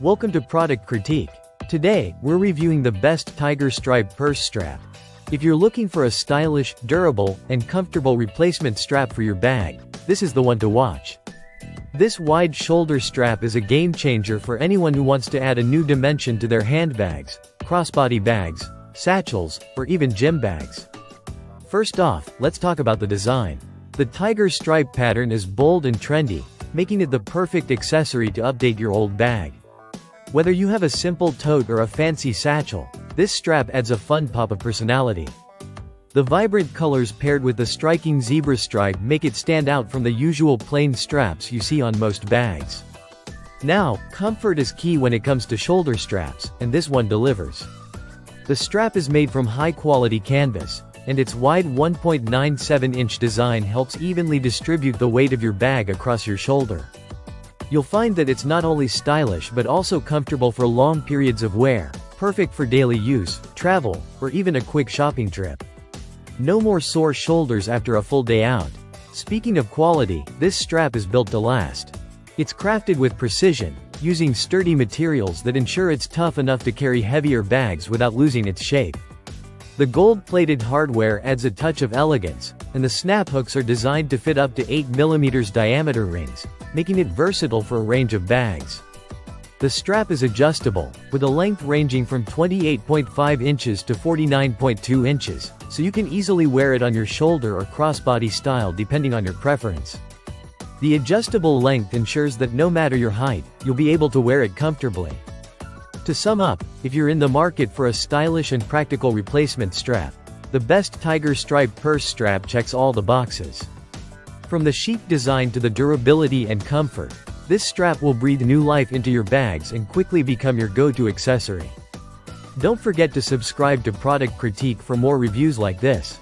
Welcome to Product Critique. Today, we're reviewing the best tiger stripe purse strap. If you're looking for a stylish, durable, and comfortable replacement strap for your bag, this is the one to watch. This wide shoulder strap is a game changer for anyone who wants to add a new dimension to their handbags, crossbody bags, satchels, or even gym bags. First off, let's talk about the design. The tiger stripe pattern is bold and trendy, making it the perfect accessory to update your old bag. Whether you have a simple tote or a fancy satchel, this strap adds a fun pop of personality. The vibrant colors paired with the striking zebra stripe make it stand out from the usual plain straps you see on most bags. Now, comfort is key when it comes to shoulder straps, and this one delivers. The strap is made from high-quality canvas, and its wide 1.97-inch design helps evenly distribute the weight of your bag across your shoulder. You'll find that it's not only stylish but also comfortable for long periods of wear, perfect for daily use, travel, or even a quick shopping trip. No more sore shoulders after a full day out. Speaking of quality, this strap is built to last. It's crafted with precision, using sturdy materials that ensure it's tough enough to carry heavier bags without losing its shape. The gold-plated hardware adds a touch of elegance, and the snap hooks are designed to fit up to 8mm diameter rings, making it versatile for a range of bags. The strap is adjustable, with a length ranging from 28.5 inches to 49.2 inches, so you can easily wear it on your shoulder or crossbody style depending on your preference. The adjustable length ensures that no matter your height, you'll be able to wear it comfortably. To sum up, if you're in the market for a stylish and practical replacement strap, the best tiger stripe purse strap checks all the boxes. From the chic design to the durability and comfort, this strap will breathe new life into your bags and quickly become your go-to accessory. Don't forget to subscribe to Product Critique for more reviews like this.